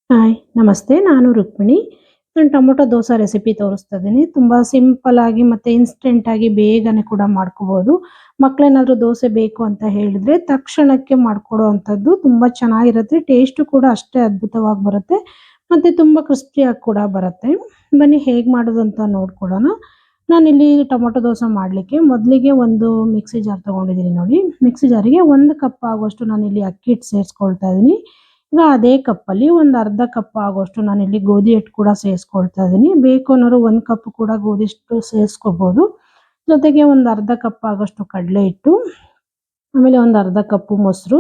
Hi ನಮಸ್ತೆ. ನಾನು ರುಕ್ಮಿಣಿ. ನಾನು ಟೊಮೊಟೊ ದೋಸೆ ರೆಸಿಪಿ ತೋರಿಸ್ತಾ ಇದ್ದೀನಿ. ತುಂಬ ಸಿಂಪಲ್ ಆಗಿ ಮತ್ತೆ ಇನ್ಸ್ಟೆಂಟ್ ಆಗಿ ಬೇಗನೆ ಕೂಡ ಮಾಡ್ಕೋಬಹುದು. ಮಕ್ಕಳೇನಾದ್ರೂ ದೋಸೆ ಬೇಕು ಅಂತ ಹೇಳಿದ್ರೆ ತಕ್ಷಣಕ್ಕೆ ಮಾಡ್ಕೊಡೋವಂಥದ್ದು ತುಂಬ ಚೆನ್ನಾಗಿರುತ್ತೆ. ಟೇಸ್ಟು ಕೂಡ ಅಷ್ಟೇ ಅದ್ಭುತವಾಗಿ ಬರುತ್ತೆ. ಮತ್ತೆ ತುಂಬ ಕ್ರಿಸ್ಪಿಯಾಗಿ ಕೂಡ ಬರುತ್ತೆ. ಬನ್ನಿ ಹೇಗೆ ಮಾಡೋದು ಅಂತ ನೋಡ್ಕೊಳ್ಳೋಣ. ನಾನಿಲ್ಲಿ ಟೊಮೊಟೊ ದೋಸೆ ಮಾಡಲಿಕ್ಕೆ ಮೊದಲಿಗೆ ಒಂದು ಮಿಕ್ಸಿ ಜಾರ್ ತೊಗೊಂಡಿದ್ದೀನಿ ನೋಡಿ. ಮಿಕ್ಸಿ ಜಾರಿಗೆ 1 ಕಪ್ ಆಗುವಷ್ಟು ನಾನಿಲ್ಲಿ ಅಕ್ಕಿ ಹಿಟ್ಟು ಸೇರಿಸ್ಕೊಳ್ತಾ ಇದ್ದೀನಿ. ಈಗ ಅದೇ ಕಪ್ಪಲ್ಲಿ ಒಂದು ಅರ್ಧ ಕಪ್ ಆಗುವಷ್ಟು ನಾನಿಲ್ಲಿ ಗೋಧಿ ಹಿಟ್ಟು ಕೂಡ ಸೇರಿಸ್ಕೊಳ್ತಾ ಇದ್ದೀನಿ. ಬೇಕು ಅನ್ನೋರು 1 ಕಪ್ ಕೂಡ ಗೋಧಿ ಹಿಟ್ಟು ಸೇರಿಸ್ಕೋಬಹುದು. ಜೊತೆಗೆ ಒಂದು ಅರ್ಧ ಕಪ್ ಆಗೋಷ್ಟು ಕಡಲೆ ಹಿಟ್ಟು, ಆಮೇಲೆ ಒಂದು ಅರ್ಧ ಕಪ್ಪು ಮೊಸರು,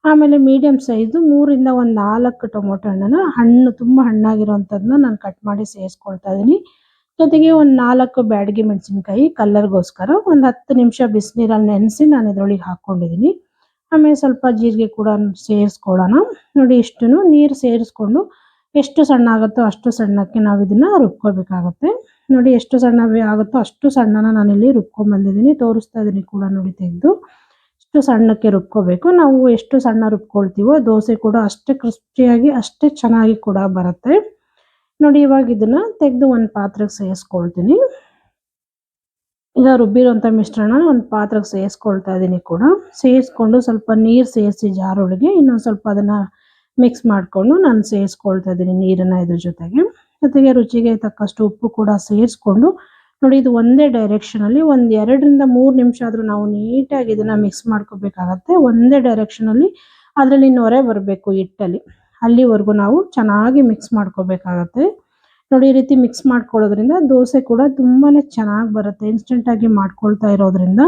ಆಮೇಲೆ ಮೀಡಿಯಮ್ ಸೈಜು 3ರಿಂದ ಒಂದು 4 ಟೊಮೊಟೊ ಹಣ್ಣನ್ನ ತುಂಬ ಹಣ್ಣಾಗಿರೋವಂಥದ್ದನ್ನ ನಾನು ಕಟ್ ಮಾಡಿ ಸೇರಿಸ್ಕೊಳ್ತಾ ಇದ್ದೀನಿ. ಜೊತೆಗೆ ಒಂದು 4 ಬ್ಯಾಡಗಿ ಮೆಣಸಿನ್ಕಾಯಿ ಕಲರ್ಗೋಸ್ಕರ ಒಂದು 10 ನಿಮಿಷ ಬಿಸಿನೀರಲ್ಲಿ ನೆನೆಸಿ ನಾನು ಇದರೊಳಗೆ ಹಾಕ್ಕೊಂಡಿದ್ದೀನಿ. ಆಮೇಲೆ ಸ್ವಲ್ಪ ಜೀರಿಗೆ ಕೂಡ ಸೇರಿಸ್ಕೊಳ್ಳೋಣ. ನೋಡಿ ಇಷ್ಟನ್ನು ನೀರು ಸೇರಿಸ್ಕೊಂಡು ಎಷ್ಟು ಸಣ್ಣ ಆಗುತ್ತೋ ಅಷ್ಟು ಸಣ್ಣಕ್ಕೆ ನಾವು ಇದನ್ನು ರುಬ್ಕೋಬೇಕಾಗತ್ತೆ. ನೋಡಿ ಎಷ್ಟು ಸಣ್ಣ ಆಗುತ್ತೋ ಅಷ್ಟು ಸಣ್ಣನ ನಾನಿಲ್ಲಿ ರುಬ್ಕೊಂಡ್ಬಂದಿದ್ದೀನಿ. ತೋರಿಸ್ತಾ ಇದ್ದೀನಿ ಕೂಡ ನೋಡಿ ತೆಗೆದು. ಇಷ್ಟು ಸಣ್ಣಕ್ಕೆ ರುಬ್ಕೋಬೇಕು. ನಾವು ಎಷ್ಟು ಸಣ್ಣ ರುಬ್ಕೊಳ್ತೀವೋ ದೋಸೆ ಕೂಡ ಅಷ್ಟೇ ಕ್ರಿಸ್ಪಿಯಾಗಿ ಅಷ್ಟೇ ಚೆನ್ನಾಗಿ ಕೂಡ ಬರುತ್ತೆ. ನೋಡಿ ಇವಾಗ ಇದನ್ನು ತೆಗೆದು ಒಂದು ಪಾತ್ರೆಗೆ ಸೇರಿಸ್ಕೊಳ್ತೀನಿ. ಈಗ ರುಬ್ಬಿರೋಂಥ ಮಿಶ್ರಣ ಒಂದು ಪಾತ್ರೆಗೆ ಸೇರಿಸ್ಕೊಳ್ತಾ ಇದ್ದೀನಿ ಕೂಡ. ಸೇರಿಸ್ಕೊಂಡು ಸ್ವಲ್ಪ ನೀರು ಸೇರಿಸಿ ಜಾರೊಳಗೆ ಇನ್ನೊಂದು ಸ್ವಲ್ಪ ಅದನ್ನು ಮಿಕ್ಸ್ ಮಾಡಿಕೊಂಡು ನಾನು ಸೇರಿಸ್ಕೊಳ್ತಾ ಇದ್ದೀನಿ ನೀರನ್ನು ಇದ್ರ ಜೊತೆಗೆ. ಜೊತೆಗೆ ರುಚಿಗೆ ತಕ್ಕಷ್ಟು ಉಪ್ಪು ಕೂಡ ಸೇರಿಸ್ಕೊಂಡು ನೋಡಿ ಇದು ಒಂದೇ ಡೈರೆಕ್ಷನಲ್ಲಿ ಒಂದು 2ರಿಂದ 3 ನಿಮಿಷ ಆದರೂ ನಾವು ನೀಟಾಗಿ ಇದನ್ನು ಮಿಕ್ಸ್ ಮಾಡ್ಕೋಬೇಕಾಗತ್ತೆ. ಒಂದೇ ಡೈರೆಕ್ಷನಲ್ಲಿ ಅದರಲ್ಲಿ ನೊರೆ ಬರಬೇಕು ಹಿಟ್ಟಲ್ಲಿ. ಅಲ್ಲಿವರೆಗೂ ನಾವು ಚೆನ್ನಾಗಿ ಮಿಕ್ಸ್ ಮಾಡ್ಕೋಬೇಕಾಗತ್ತೆ. ನೋಡಿ ಈ ರೀತಿ ಮಿಕ್ಸ್ ಮಾಡ್ಕೊಳ್ಳೋದ್ರಿಂದ ದೋಸೆ ಕೂಡ ತುಂಬಾ ಚೆನ್ನಾಗಿ ಬರುತ್ತೆ. ಇನ್ಸ್ಟೆಂಟಾಗಿ ಮಾಡ್ಕೊಳ್ತಾ ಇರೋದ್ರಿಂದ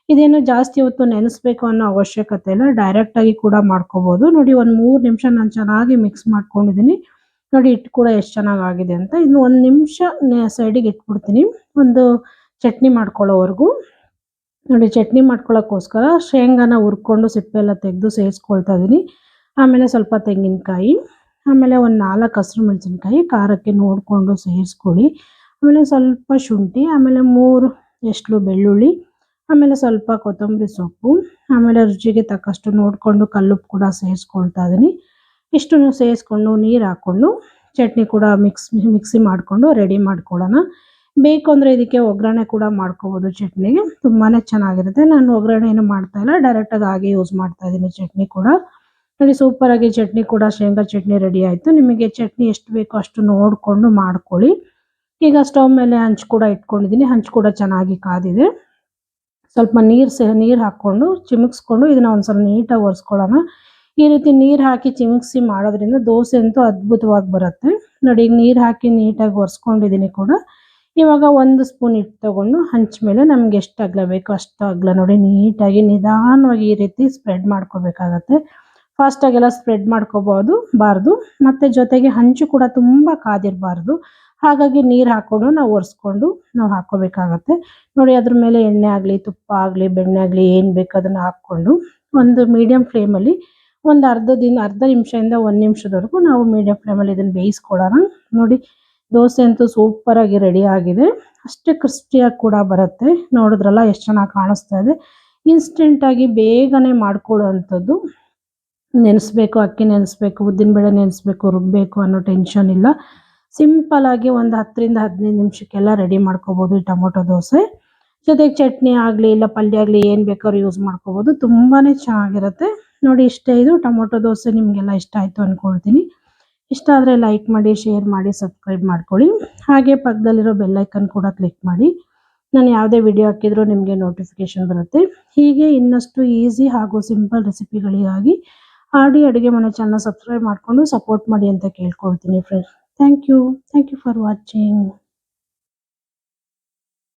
ಇದೇನು ಜಾಸ್ತಿ ಹೊತ್ತು ನೆನೆಸ್ಬೇಕು ಅನ್ನೋ ಅವಶ್ಯಕತೆ ಇಲ್ಲ. ಡೈರೆಕ್ಟಾಗಿ ಕೂಡ ಮಾಡ್ಕೋಬೋದು. ನೋಡಿ ಒಂದು 3 ನಿಮಿಷ ನಾನು ಚೆನ್ನಾಗಿ ಮಿಕ್ಸ್ ಮಾಡ್ಕೊಂಡಿದ್ದೀನಿ. ನೋಡಿ ಹಿಟ್ಟು ಕೂಡ ಎಷ್ಟು ಚೆನ್ನಾಗಾಗಿದೆ ಅಂತ. ಇನ್ನು 1 ನಿಮಿಷ ಸೈಡಿಗೆ ಇಟ್ಬಿಡ್ತೀನಿ ಒಂದು ಚಟ್ನಿ ಮಾಡ್ಕೊಳ್ಳೋವರೆಗೂ. ನೋಡಿ ಚಟ್ನಿ ಮಾಡ್ಕೊಳ್ಳೋಕ್ಕೋಸ್ಕರ ಶೇಂಗಾನ ಹುರ್ಕೊಂಡು ಸಿಪ್ಪೆ ಎಲ್ಲ ತೆಗೆದು ಸೇರಿಸ್ಕೊಳ್ತಾ ಇದ್ದೀನಿ. ಆಮೇಲೆ ಸ್ವಲ್ಪ ತೆಂಗಿನಕಾಯಿ, ಆಮೇಲೆ ಒಂದು 4 ಹಸಿರು ಮೆಣಸಿನ್ಕಾಯಿ ಖಾರಕ್ಕೆ ನೋಡಿಕೊಂಡು ಸೇರಿಸ್ಕೊಳ್ಳಿ. ಆಮೇಲೆ ಸ್ವಲ್ಪ ಶುಂಠಿ, ಆಮೇಲೆ 3 ಎಸ್ಳು ಬೆಳ್ಳುಳ್ಳಿ, ಆಮೇಲೆ ಸ್ವಲ್ಪ ಕೊತ್ತಂಬರಿ ಸೊಪ್ಪು, ಆಮೇಲೆ ರುಚಿಗೆ ತಕ್ಕಷ್ಟು ನೋಡಿಕೊಂಡು ಕಲ್ಲುಪ್ಪು ಕೂಡ ಸೇರಿಸ್ಕೊಳ್ತಾ ಇದ್ದೀನಿ. ಇಷ್ಟನ್ನು ಸೇರಿಸ್ಕೊಂಡು ನೀರು ಹಾಕ್ಕೊಂಡು ಚಟ್ನಿ ಕೂಡ ಮಿಕ್ಸಿ ಮಾಡಿಕೊಂಡು ರೆಡಿ ಮಾಡ್ಕೊಳ್ಳೋಣ. ಬೇಕು ಅಂದರೆ ಇದಕ್ಕೆ ಒಗ್ಗರಣೆ ಕೂಡ ಮಾಡ್ಕೋಬೋದು. ಚಟ್ನಿಗೆ ತುಂಬಾ ಚೆನ್ನಾಗಿರುತ್ತೆ. ನಾನು ಒಗ್ಗರಣೆ ಏನು ಮಾಡ್ತಾಯಿಲ್ಲ, ಡೈರೆಕ್ಟಾಗಿ ಹಾಗೆ ಯೂಸ್ ಮಾಡ್ತಾ ಇದ್ದೀನಿ ಚಟ್ನಿ ಕೂಡ. ನೋಡಿ ಸೂಪರಾಗಿ ಚಟ್ನಿ ಕೂಡ ಶೇಂಗಾ ಚಟ್ನಿ ರೆಡಿ ಆಯಿತು. ನಿಮಗೆ ಚಟ್ನಿ ಎಷ್ಟು ಬೇಕೋ ಅಷ್ಟು ನೋಡಿಕೊಂಡು ಮಾಡ್ಕೊಳ್ಳಿ. ಈಗ ಸ್ಟವ್ ಮೇಲೆ ಹಂಚು ಕೂಡ ಇಟ್ಕೊಂಡಿದ್ದೀನಿ. ಹಂಚು ಕೂಡ ಚೆನ್ನಾಗಿ ಕಾದಿದೆ. ಸ್ವಲ್ಪ ನೀರು ಹಾಕ್ಕೊಂಡು ಚಿಮುಕ್ಸ್ಕೊಂಡು ಇದನ್ನು ಒಂದು ಸ್ವಲ್ಪ ನೀಟಾಗಿ ಒರೆಸ್ಕೊಳ್ಳೋಣ. ಈ ರೀತಿ ನೀರು ಹಾಕಿ ಚಿಮುಕ್ಸಿ ಮಾಡೋದ್ರಿಂದ ದೋಸೆ ಅಂತೂ ಅದ್ಭುತವಾಗಿ ಬರುತ್ತೆ. ನೋಡಿ ಈಗ ನೀರು ಹಾಕಿ ನೀಟಾಗಿ ಒರೆಸ್ಕೊಂಡಿದ್ದೀನಿ ಕೂಡ. ಇವಾಗ 1 ಸ್ಪೂನ್ ಹಿಟ್ಟು ತೊಗೊಂಡು ಹಂಚ ಮೇಲೆ ನಮ್ಗೆ ಎಷ್ಟು ಅಗಲ ಬೇಕೋ ಅಷ್ಟು ಅಗಲ ನೋಡಿ ನೀಟಾಗಿ ನಿಧಾನವಾಗಿ ಈ ರೀತಿ ಸ್ಪ್ರೆಡ್ ಮಾಡ್ಕೋಬೇಕಾಗತ್ತೆ. ಫಾಸ್ಟಾಗೆಲ್ಲ ಸ್ಪ್ರೆಡ್ ಬಾರ್ದು ಮತ್ತು ಜೊತೆಗೆ ಹಂಚು ಕೂಡ ತುಂಬ ಕಾದಿರಬಾರ್ದು. ಹಾಗಾಗಿ ನೀರು ಹಾಕ್ಕೊಂಡು ನಾವು ಒರೆಸ್ಕೊಂಡು ನಾವು ಹಾಕ್ಕೋಬೇಕಾಗತ್ತೆ. ನೋಡಿ ಅದ್ರ ಮೇಲೆ ಎಣ್ಣೆ ಆಗಲಿ ತುಪ್ಪ ಆಗಲಿ ಬೆಣ್ಣೆ ಆಗಲಿ ಏನು ಬೇಕು ಅದನ್ನು ಹಾಕ್ಕೊಂಡು ಒಂದು ಮೀಡಿಯಮ್ ಫ್ಲೇಮಲ್ಲಿ ಒಂದು ಅರ್ಧ ನಿಮಿಷದಿಂದ 1 ನಿಮಿಷದವರೆಗೂ ನಾವು ಮೀಡಿಯಮ್ ಫ್ಲೇಮಲ್ಲಿ ಇದನ್ನು ಬೇಯಿಸ್ಕೊಳ್ಳೋಣ. ನೋಡಿ ದೋಸೆ ಅಂತೂ ಸೂಪರಾಗಿ ರೆಡಿ ಆಗಿದೆ. ಅಷ್ಟೇ ಕ್ರಿಸ್ಪಿಯಾಗಿ ಕೂಡ ಬರುತ್ತೆ. ನೋಡಿದ್ರಲ್ಲ ಎಷ್ಟು ಚೆನ್ನಾಗಿ ಕಾಣಿಸ್ತಾ ಇದೆ. ಇನ್ಸ್ಟೆಂಟಾಗಿ ಬೇಗನೆ ಮಾಡ್ಕೊಳ್ಳೋ ಅಂಥದ್ದು. ನೆನೆಸ್ಬೇಕು, ಅಕ್ಕಿ ನೆನೆಸ್ಬೇಕು, ಉದ್ದಿನಬೇಳೆ ನೆನೆಸ್ಬೇಕು, ರುಬ್ಬಬೇಕು ಅನ್ನೋ ಟೆನ್ಷನ್ ಇಲ್ಲ. ಸಿಂಪಲ್ಲಾಗಿ ಒಂದು 10ರಿಂದ 15 ನಿಮಿಷಕ್ಕೆಲ್ಲ ರೆಡಿ ಮಾಡ್ಕೋಬೋದು ಈ ಟೊಮೊಟೊ ದೋಸೆ. ಜೊತೆಗೆ ಚಟ್ನಿ ಆಗಲಿ ಇಲ್ಲ ಪಲ್ಯ ಆಗಲಿ ಏನು ಬೇಕಾದ್ರೂ ಯೂಸ್ ಮಾಡ್ಕೋಬೋದು. ತುಂಬಾ ಚೆನ್ನಾಗಿರುತ್ತೆ. ನೋಡಿ ಇಷ್ಟೇ, ಇದು ಟೊಮೊಟೊ ದೋಸೆ ನಿಮಗೆಲ್ಲ ಇಷ್ಟ ಆಯಿತು ಅಂದ್ಕೊಳ್ತೀನಿ. ಇಷ್ಟ ಆದರೆ ಲೈಕ್ ಮಾಡಿ, ಶೇರ್ ಮಾಡಿ, ಸಬ್ಸ್ಕ್ರೈಬ್ ಮಾಡ್ಕೊಳ್ಳಿ. ಹಾಗೆ ಪಕ್ಕದಲ್ಲಿರೋ ಬೆಲ್ ಐಕನ್ ಕೂಡ ಕ್ಲಿಕ್ ಮಾಡಿ. ನಾನು ಯಾವುದೇ ವಿಡಿಯೋ ಹಾಕಿದರೂ ನಿಮಗೆ ನೋಟಿಫಿಕೇಷನ್ ಬರುತ್ತೆ. ಹೀಗೆ ಇನ್ನಷ್ಟು ಈಸಿ ಹಾಗೂ ಸಿಂಪಲ್ ರೆಸಿಪಿಗಳಿಗಾಗಿ ಅಡುಗೆ ಮನೆ ಚಾನಲ್ ಸಬ್ಸ್ಕ್ರೈಬ್ ಮಾಡಿಕೊಂಡು ಸಪೋರ್ಟ್ ಮಾಡಿ ಅಂತ ಕೇಳ್ಕೊಳ್ತೀನಿ friends. Thank you for watching.